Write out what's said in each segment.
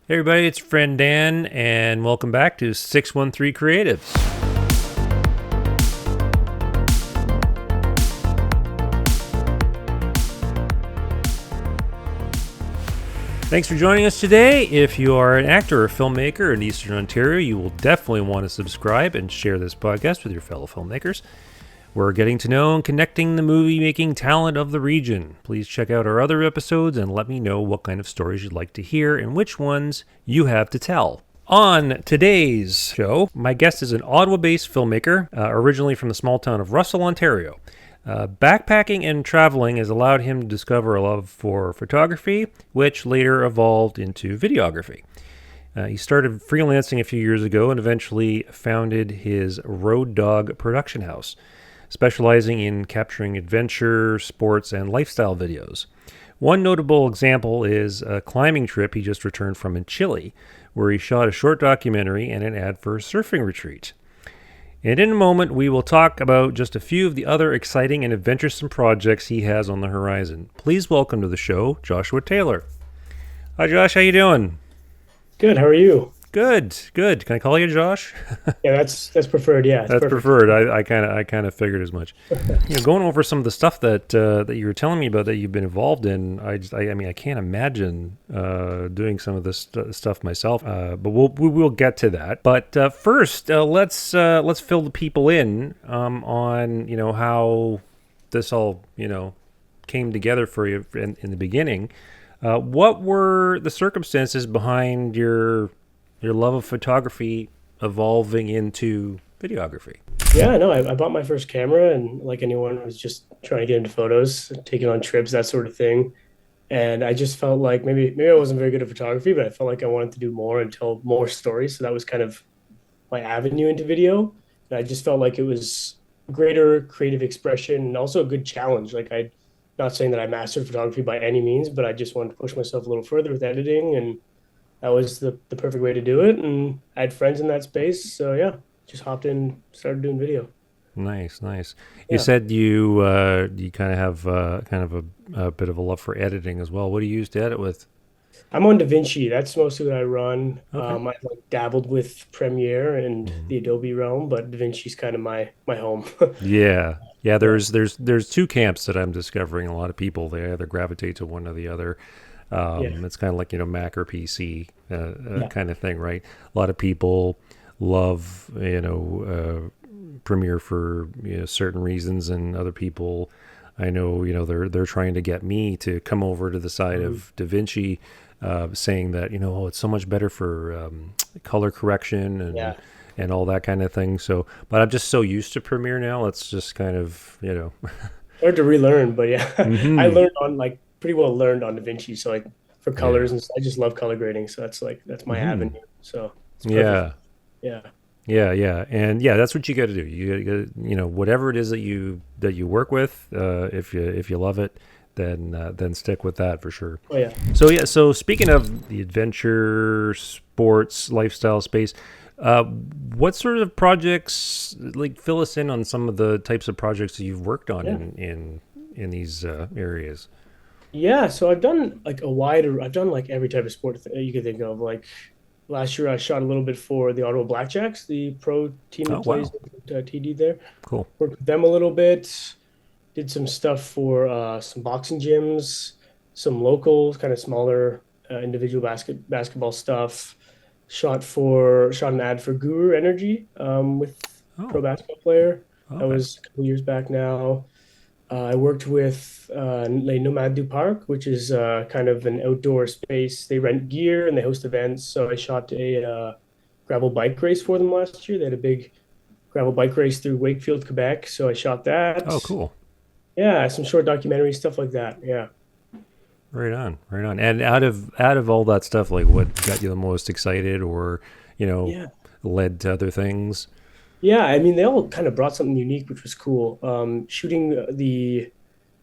Hey everybody, it's friend Dan, and welcome back to 613 Creatives. Thanks for joining us today. If you are an actor or filmmaker in Eastern Ontario, you will definitely want to subscribe and share this podcast with your fellow filmmakers. We're getting to know and connecting the movie-making talent of the region. Please check out our other episodes and let me know what kind of stories you'd like to hear and which ones you have to tell. On today's show, my guest is an Ottawa-based filmmaker, originally from the small town of Russell, Ontario. Backpacking and traveling has allowed him to discover a love for photography, which later evolved into videography. He started freelancing a few years ago and eventually founded his Road Dog production house, specializing in capturing adventure, sports, and lifestyle videos. One notable example is a climbing trip he just returned from in Chile, where he shot a short documentary and an ad for a surfing retreat. And in a moment, we will talk about just a few of the other exciting and adventuresome projects he has on the horizon. Please welcome to the show, Joshua Taylor. Hi, Josh. How you doing? Good. How are you? Good. Can I call you Josh? Yeah, that's preferred. Yeah, it's That's perfect. preferred. I kind of figured as much. Going over some of the stuff that you were telling me about that you've been involved in. I mean, I can't imagine doing some of this stuff myself. But we will get to that. But first, let's fill the people in on how this all came together for you in the beginning. What were the circumstances behind your love of photography evolving into videography? Yeah, no, I bought my first camera, and like anyone, was just trying to get into photos, taking on trips, that sort of thing. And I just felt like maybe I wasn't very good at photography, but I felt like I wanted to do more and tell more stories. So that was kind of my avenue into video. And I just felt like it was greater creative expression and also a good challenge. Like I, not saying that I mastered photography by any means, but I just wanted to push myself a little further with editing, and that was the perfect way to do it. And I had friends in that space. So yeah, just hopped in, started doing video. Nice. You Yeah. said you kind of have a bit of a love for editing as well. What do you use to edit with? I'm on DaVinci. That's mostly what I run. Okay. I've like dabbled with Premiere and Mhm. the Adobe realm, but DaVinci's kind of my home. Yeah. Yeah. There's two camps that I'm discovering. A lot of people they either gravitate to one or the other. Yeah. It's kind of like Mac or PC Yeah. kind of thing, right? A lot of people love Premiere for certain reasons, and other people I know they're trying to get me to come over to the side Mhm. of DaVinci, saying that oh, it's so much better for color correction and Yeah. all that kind of thing. So, but I'm just so used to Premiere now. It's just kind of Hard to relearn, but yeah, I hmm learned on like pretty well learned on DaVinci. So like for yeah. colors and I just love color grading. So that's my avenue. hmm So it's perfect. Yeah. Yeah. Yeah, and yeah, that's what you got to do. You got whatever it is that you work with. If you love it, then stick with that for sure. Oh yeah. So yeah, so speaking of the adventure, sports, lifestyle space, what sort of projects like fill us in on some of the types of projects that you've worked on Yeah. in these areas? Yeah, so I've done like every type of sport you could think of. Like last year, I shot a little bit for the Ottawa Blackjacks, the pro team Oh that plays wow, at TD there. cool. Worked with them a little bit. Did some stuff for some boxing gyms, some local, kind of smaller individual basketball stuff. Shot an ad for Guru Energy with pro Oh, basketball player. That okay. was a couple years back now. I worked with Les Nomades du Parc, which is kind of an outdoor space. They rent gear and they host events. So I shot a gravel bike race for them last year. They had a big gravel bike race through Wakefield, Quebec. So I shot Oh, that. cool. Yeah, some short documentary stuff like that. Yeah. Right on, right on. And out of all that stuff, like what got you the most excited, or you know, Yeah. led to other things? Yeah. I mean, they all kind of brought something unique, which was cool. Shooting the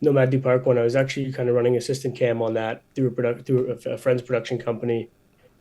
Nomad du Parc one, I was actually kind of running assistant cam on that through a friend's production company.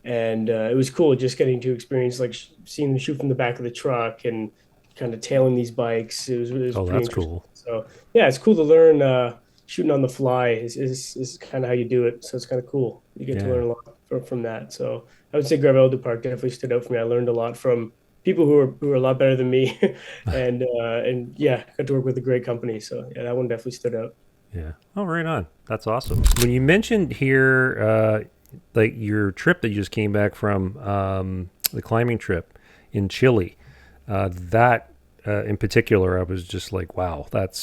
And it was cool just getting to experience like seeing them shoot from the back of the truck and kind of tailing these bikes. It was Oh, pretty that's interesting. cool. So yeah, it's cool to learn shooting on the fly is kind of how you do it. So it's kind of cool. You get to learn Yeah. a lot from that. So I would say Gravel du Parc definitely stood out for me. I learned a lot from people who are a lot better than me, and yeah, got to work with a great company. So yeah, that one definitely stood out. Yeah. Oh, right on. That's awesome. When you mentioned here, like your trip that you just came back from, the climbing trip in Chile, that in particular, I was just like, wow, that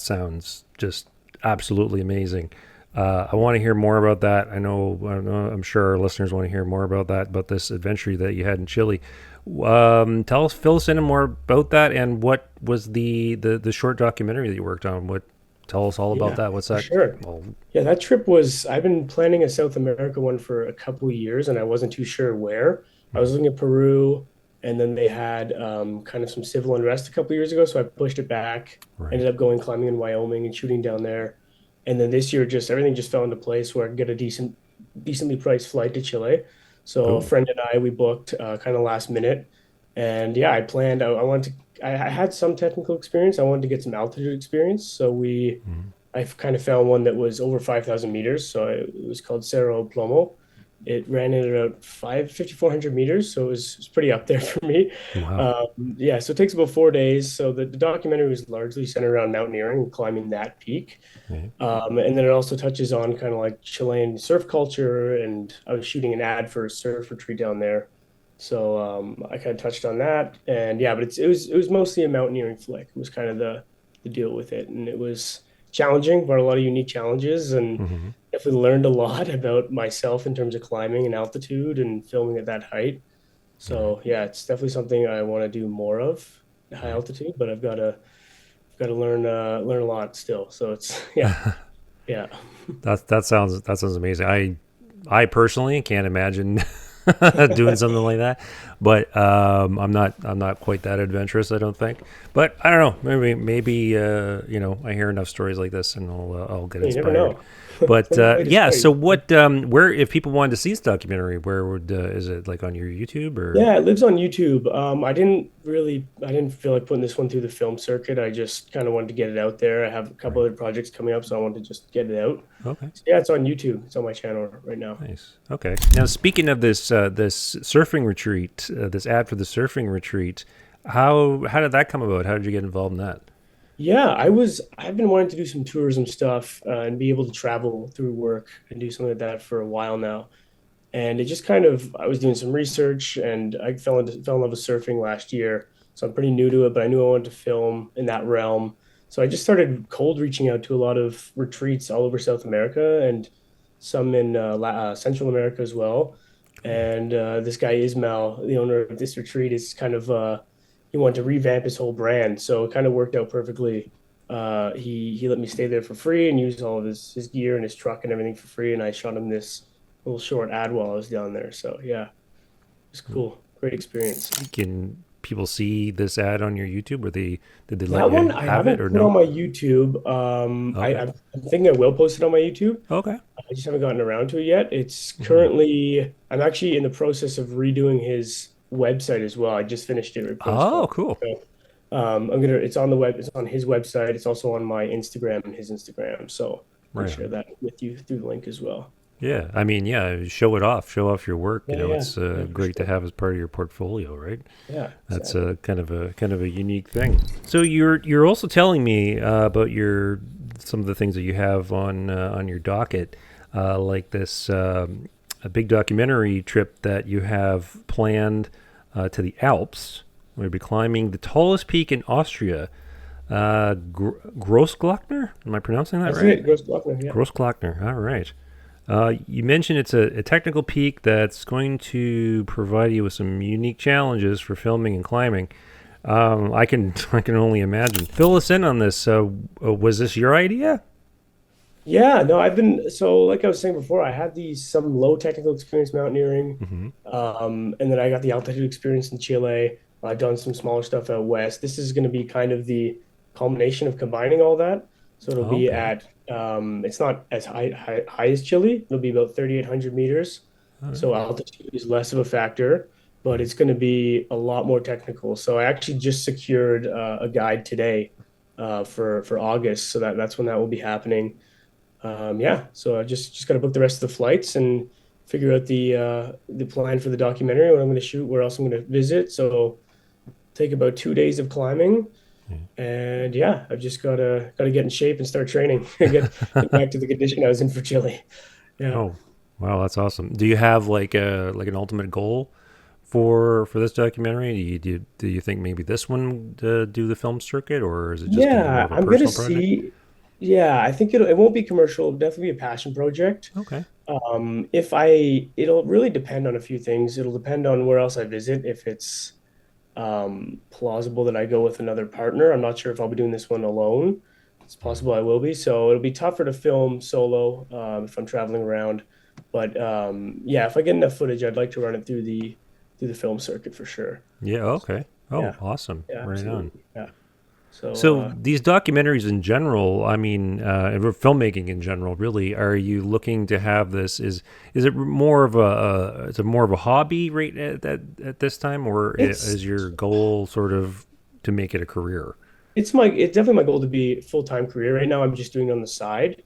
sounds just absolutely amazing. I want to hear more about that. I'm sure our listeners want to hear more about this adventure that you had in Chile. Fill us in more about that, and what was the short documentary that you worked on? Tell us all about Yeah, that. What's for that? sure. Well, Yeah, that trip was, I've been planning a South America one for a couple of years and I wasn't too sure where. I was mhm, looking at Peru and then they had kind of some civil unrest a couple of years ago. So I pushed it back, right. ended up going climbing in Wyoming and shooting down there. And then this year, just everything just fell into place where I could get a decently priced flight to Chile. So a Cool. friend and I, we booked kind of last minute. And yeah, I wanted I had some technical experience. I wanted to get some altitude experience. Mhm. I've kind of found one that was over 5,000 meters. So it was called Cerro Plomo. It ran in at about 5,400 meters. So it was pretty up there for me. Wow. Yeah, so it takes about 4 days. So the documentary was largely centered around mountaineering and climbing that peak. Right. And then it also touches on kind of like Chilean surf culture. And I was shooting an ad for a surf retreat down there. So I kind of touched on that. And yeah, but it was mostly a mountaineering flick. It was kind of the deal with it. And it was challenging, but a lot of unique challenges and Hmm. definitely learned a lot about myself in terms of climbing and altitude and filming at that height. Right. So yeah, it's definitely something I want to do more of, high Right. altitude, but I've got to learn a lot still. So it's yeah, yeah. That sounds amazing. I personally can't imagine doing something like that, but I'm not quite that adventurous. I don't think. But I don't know. Maybe I hear enough stories like this, and I'll get You never inspired. know. But When you play to yeah. So start. what? Where if people wanted to see this documentary, where would is it like on your YouTube or? Yeah, it lives on YouTube. I didn't feel like putting this one through the film circuit. I just kind of wanted to get it out there. I have a couple Right. other projects coming up, so I wanted to just get it out. Okay. So yeah, it's on YouTube. It's on my channel right now. Nice. Okay. Now, speaking of this surfing retreat, this ad for the surfing retreat, how did that come about? How did you get involved in that? Yeah, I've been wanting to do some tourism stuff and be able to travel through work and do something like that for a while now. And it just kind of, I was doing some research and I fell in love with surfing last year. So I'm pretty new to it, but I knew I wanted to film in that realm. So I just started cold reaching out to a lot of retreats all over South America and some in Central America as well. Cool. And this guy Ismail, the owner of this retreat, is kind of he wanted to revamp his whole brand, so it kind of worked out perfectly. He let me stay there for free and use all of his gear and his truck and everything for free, and I shot him this little short ad while I was down there. So yeah, it's cool, great experience. Can people see this ad on your YouTube? Or did they let That you one I have it or haven't put on no? my YouTube. Okay. I'm thinking I will post it on my YouTube. Okay. I just haven't gotten around to it yet. Hmm. I'm actually in the process of redoing his website as well. I just finished it Oh, post-film. cool. So, it's on his website. It's also on my Instagram and his Instagram. So I can Right share on. that with you through the link as well. Yeah. I mean, yeah. Show it off. Show off your work. Yeah, yeah, It's yeah, for great to sure. have as part of your portfolio, right? Yeah, That's exactly. kind of a unique thing. So you're also telling me about your some of the things that you have on your docket, like this a big documentary trip that you have planned to the Alps. We'll be climbing the tallest peak in Austria, Grossglockner. Am I pronouncing that That's right? it. Gross Glockner. Yeah. Grossglockner. All right. You mentioned it's a technical peak that's going to provide you with some unique challenges for filming and climbing. I can only imagine. Fill us in on this. Was this your idea? Yeah, no, like I was saying before, I had some low technical experience mountaineering, Mm-hmm. and then I got the altitude experience in Chile. I've done some smaller stuff out west. This is going to be kind of the culmination of combining all that. So it'll be Okay. at it's not as high as Chile. It'll be about 3,800 meters. All So right. altitude is less of a factor, but Right. it's going to be a lot more technical. So I actually just secured a guide today for August, that's when that will be happening. Yeah, so I just got to book the rest of the flights, and figure out the plan for the documentary, what I'm going to shoot, where else I'm going to visit. So take about 2 days of climbing, and yeah, I've just gotta get in shape and start training and get back to the condition I was in for Chile. Yeah. Oh, wow, that's awesome. Do you have like an ultimate goal for this documentary? Do you think maybe this one to do the film circuit, or is it just going to be more Yeah, of a I'm gonna personal project? see. Yeah, I think it won't be commercial. It'll definitely be a passion project. Okay. If I It'll really depend on a few things. It'll depend on where else I visit. If it's plausible that I go with another partner. I'm not sure if I'll be doing this one alone. It's possible I will be. So it'll be tougher to film solo if I'm traveling around. But yeah, if I get enough footage, I'd like to run it through the film circuit for sure. Yeah. Okay. Oh, Yeah, awesome. yeah, Right on. absolutely. Yeah. So So these documentaries in general, I mean, or filmmaking in general, really, are you looking to have this? Is it more of is it more of a hobby right at this time, or it's is your goal sort of to make it a career? it's definitely my goal to be a full-time career. Right now, I'm just doing it on the side.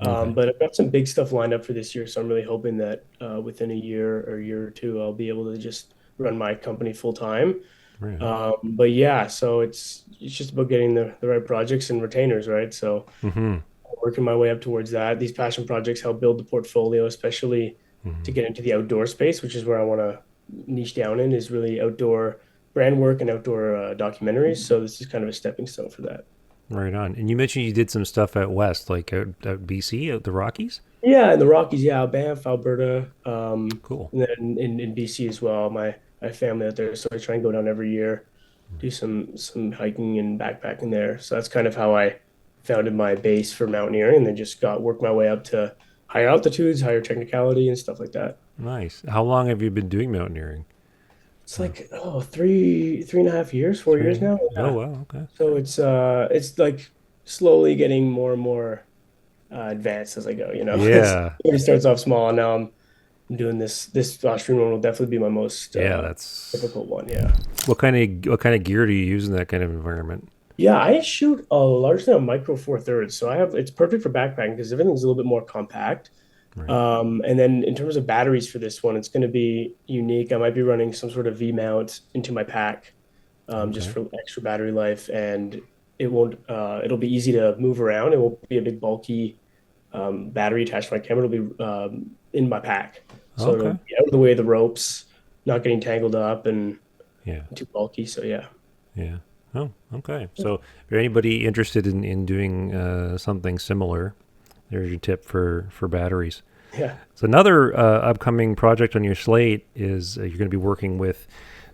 Okay. But I've got some big stuff lined up for this year, so I'm really hoping that within a year or year or two, I'll be able to just run my company full time. Right on. But yeah, so it's just about getting the right projects and retainers, right? So Mm-hmm. working my way up towards that. These passion projects help build the portfolio, especially to Mm-hmm. get into the outdoor space, which is where I want to niche down in, is really outdoor brand work and outdoor documentaries. So this is kind of a stepping stone for that. Right on. And you mentioned you did some stuff out west, like out BC, out the Rockies. Yeah, in the Rockies, yeah, Banff, Alberta, Cool. and then in BC as well. My family out there, so I try and go down every year, do some hiking and backpacking there. So that's kind of how I founded my base for mountaineering, and then just got worked my way up to higher altitudes, higher technicality, and stuff like that. Nice. How long have you been doing mountaineering? It's like three and a half years, 4 years 3. now. Oh Yeah. wow. Okay. So it's like slowly getting more and more advanced as I go. Yeah. It starts off small, and now I'm doing this Austrian one will definitely be my most Yeah. That's difficult one. Yeah. what kind of gear do you use in that kind of environment? Yeah, I shoot largely on micro four thirds, so it's perfect for backpacking because everything's a little bit more compact. Right. And then in terms of batteries for this one, it's going to be unique. I might be running some sort of V mount into my pack, just Okay. for extra battery life, and it'll be easy to move around. It won't be a big bulky battery attached to my camera. It'll be in my pack, so it'll Okay. be out of the way of the ropes, not getting tangled up and Yeah. too bulky. So yeah. Yeah. Oh, okay. So, if anybody interested in doing something similar, there's your tip for batteries. Yeah. So, another upcoming project on your slate is you're going to be working with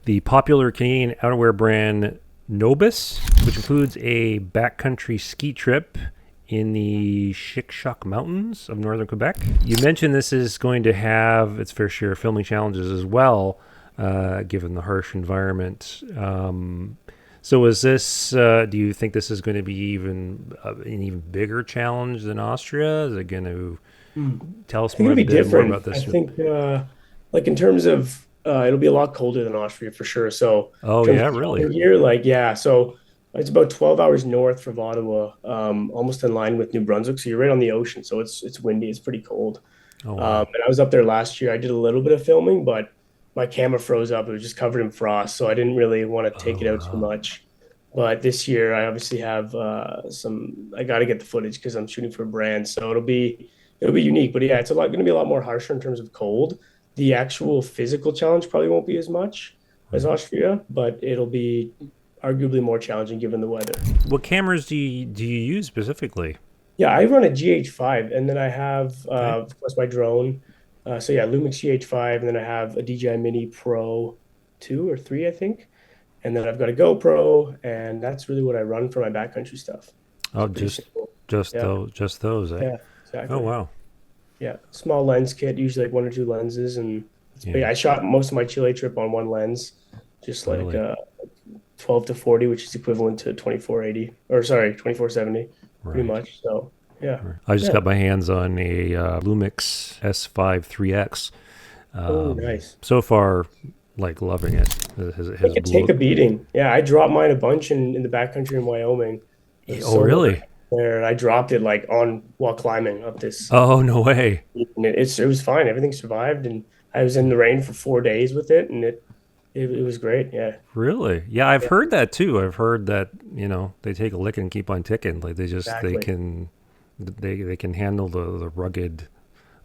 the popular Canadian outerwear brand Nobis, which includes a backcountry ski trip in the Chic-Choc Mountains of northern Quebec. You mentioned this is going to have its fair share of filming challenges as well, given the harsh environment. So is this? Do you think this is going to be an even bigger challenge than Austria? Is it going to Hmm. tell I us think it'll more, a be bit more about different. I this? think, like in terms of, it'll be a lot colder than Austria for sure. So Oh in terms yeah, of really? traveling here, like yeah, so it's about 12 hours north from Ottawa, almost in line with New Brunswick. So you're right on the ocean. So it's windy. It's pretty cold. Oh wow. And I was up there last year. I did a little bit of filming, but my camera froze up. It was just covered in frost, so I didn't really want to take Oh it out too wow. much. But this year, I obviously have some. I got to get the footage because I'm shooting for a brand, so it'll be unique. But yeah, it's a lot going to be a lot more harsher in terms of cold. The actual physical challenge probably won't be as much as Right. Austria, but it'll be arguably more challenging given the weather. What cameras do you use specifically? Yeah, I run a GH5, and then I have, Okay. of course, my drone. So yeah, Lumix GH5, and then I have a DJI Mini Pro 2 or 3, I think. And then I've got a GoPro, and that's really what I run for my backcountry stuff. Oh, So pretty simple. Yeah, just those, eh? yeah, Oh exactly. wow. Yeah, small lens kit, usually like one or two lenses, and it's big. Yeah. I shot most of my Chile trip on one lens, just like Really. 12 to 40, which is equivalent to 2480, or sorry, 2470, pretty Right. much. So yeah, Right. I just yeah. got my hands on a Lumix S5 3X. Oh, nice. So far, like loving it. It It has could take blue. a beating. Yeah, I dropped mine a bunch in the backcountry in Wyoming. It was Oh solo. really? where I dropped it like on while climbing up this. Oh, no way. And it was fine. Everything survived, and I was in the rain for 4 days with it, and it was great. Yeah, Really? Yeah, I've yeah, heard that too. I've heard that, they take a lick and keep on ticking. Like they exactly. can handle the rugged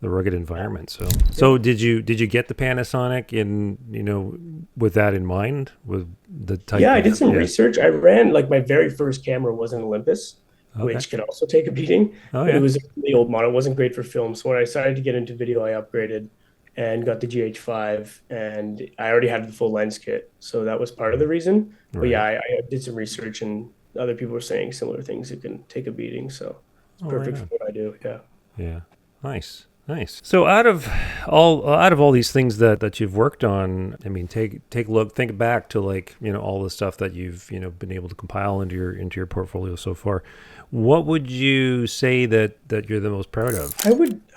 environment. So Yeah. did you get the Panasonic in, with that in mind, with the Yeah, type I did of, some yeah. research. I ran like my very first camera was an Olympus, Okay. which could also take a beating, Oh but it yeah. was a really old model. It wasn't great for film. So when I decided to get into video, I upgraded and got the GH5, and I already had the full lens kit. So that was part of the reason. But yeah, Right. I did some research, and other people were saying similar things. It can take a beating. So it's Oh, right perfect for on. what I do. Yeah. Yeah. Nice. Nice. So out of all these things that you've worked on, I mean, take a look, think back to, like, all the stuff that you've, been able to compile into your portfolio so far. What would you say that you're the most proud of?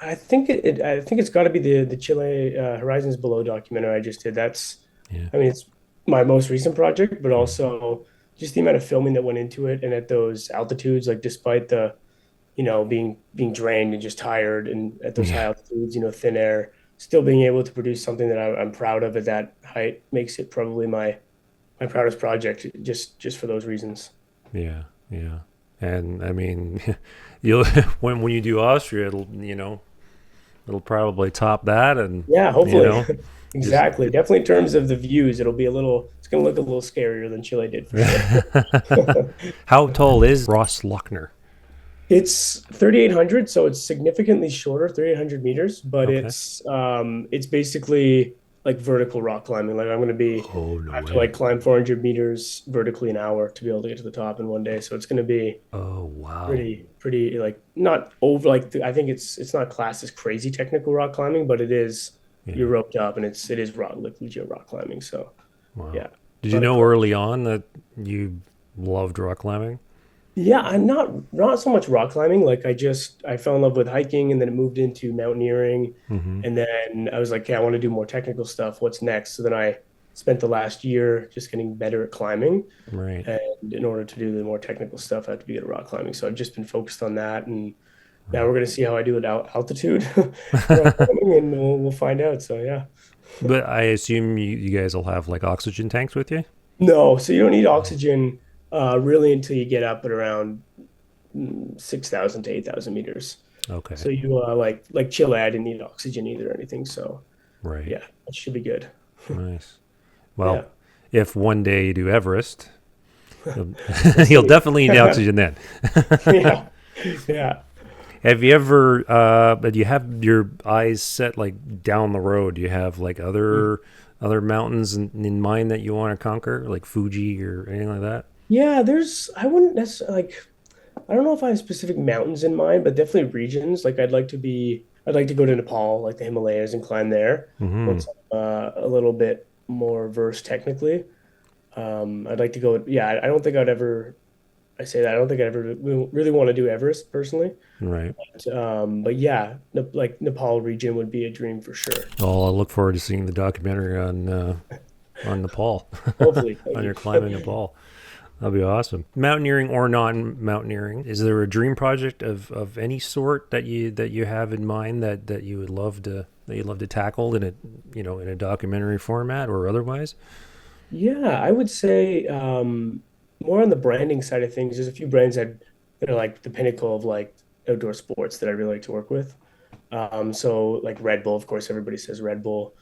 I think it's got to be the Chile Horizons Below documentary I just did. Yeah. I mean, it's my most recent project, but Mm. also just the amount of filming that went into it, and at those altitudes, like despite the, being drained and just tired, and at those high Yeah. altitudes, thin air, still being able to produce something that I'm proud of at that height makes it probably my proudest project, just for those reasons. Yeah. Yeah. And I mean, you'll when you do Austria, it'll probably top that, and Yeah, you hopefully. know, just Exactly. Definitely in terms of the views, it's going to look a little scarier than Chile did for sure. how tall is Ross Lochner? It's 3,800, so it's significantly shorter, 3,800 meters, but Okay. it's basically like vertical rock climbing. Like Oh, no I have to way. like climb 400 meters vertically an hour to be able to get to the top in one day. So it's going to be Oh, wow. pretty like not over like I think it's not classed as crazy technical rock climbing, but it is you're Yeah. roped up and it is rock like legit rock climbing. So Wow. yeah, Did a you lot of know courage. early on that you loved rock climbing? Yeah, I'm not so much rock climbing. Like I fell in love with hiking, and then it moved into mountaineering, Mm-hmm. and then I was like, okay, I want to do more technical stuff. What's next? So then I spent the last year just getting better at climbing, Right. and in order to do the more technical stuff, I have to be good at rock climbing. So I've just been focused on that, and now Right. we're gonna see how I do at altitude rock climbing, and we'll find out. So yeah. But I assume you guys will have, like, oxygen tanks with you? No, so you don't need oxygen really until you get up at around 6,000 to 8,000 meters. Okay. So you like Chile, I didn't need oxygen either or anything. So Right. yeah, that should be good. Nice. Yeah, Well, if one day you do Everest, you'll, we'll you'll see. definitely need oxygen then. Yeah, yeah. Have you ever, do you have your eyes set, like, down the road? Do you have, like, other mountains in mind that you want to conquer, like Fuji or anything like that? Yeah, I wouldn't necessarily like, I don't know if I have specific mountains in mind, but definitely regions. Like I'd like to go to Nepal, like the Himalayas and climb there Mm-hmm. once I'm a little bit more versed technically. I'd like to go, yeah, I don't think I'd ever, I say that, I don't think I'd ever really want to do Everest personally. Right. But yeah, like Nepal region would be a dream for sure. Well, I look forward to seeing the documentary on Nepal, Hopefully, thank on you. your climbing Nepal. That'll be awesome. Mountaineering or non-mountaineering, is there a dream project of any sort that you have in mind that you'd love to tackle in a documentary format or otherwise? Yeah, I would say more on the branding side of things. There's a few brands that are like the pinnacle of like outdoor sports that I really like to work with. So like Red Bull, of course, everybody says Red Bull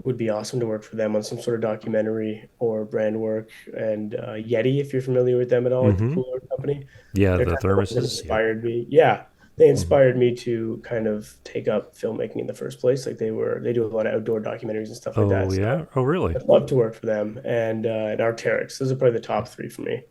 would be awesome to work for them on some sort of documentary or brand work. And Yeti, if you're familiar with them at all, like the Mm-hmm. cooler company, Yeah, they're the kind of the ones that thermoses. Yeah. inspired me. Yeah, they Mm-hmm. inspired me to kind of take up filmmaking in the first place. Like they do a lot of outdoor documentaries and stuff like Oh that. So yeah. Oh really? I'd love to work for them and Arc'teryx. Those are probably the top three for me.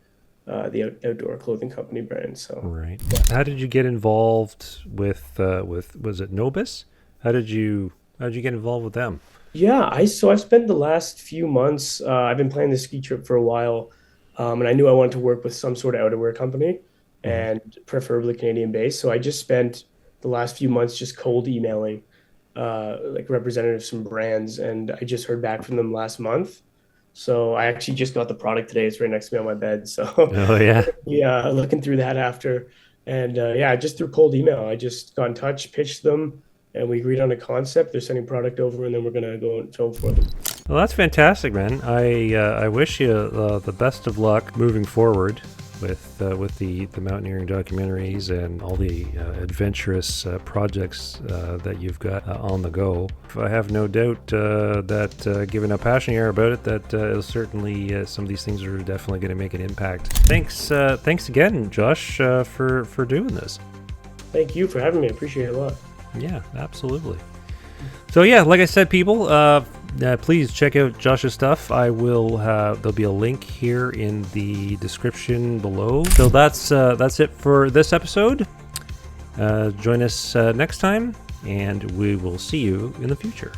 The outdoor clothing company brands. So Right. yeah. How did you get involved with was it Nobis? How did you get involved with them? Yeah, I've spent the last few months. I've been planning this ski trip for a while, and I knew I wanted to work with some sort of outerwear company, Mm-hmm. and preferably Canadian based. So I just spent the last few months just cold emailing, like representatives from brands, and I just heard back from them last month. So I actually just got the product today. It's right next to me on my bed. So Oh yeah. yeah, looking through that after. And yeah, just through cold email, I just got in touch, pitched them, and we agreed on a concept. They're sending product over, and then we're gonna go and film for them. Well, that's fantastic, man. I wish you the best of luck moving forward with the mountaineering documentaries and all the adventurous projects that you've got on the go. I have no doubt that given how passionate you are about it, that it'll certainly some of these things are definitely going to make an impact. Thanks again, Josh, for doing this. Thank you for having me. I appreciate it a lot. Yeah, absolutely. So yeah, like I said, people, please check out Josh's stuff. I will there'll be a link here in the description below. So that's it for this episode. Join us next time, and we will see you in the future.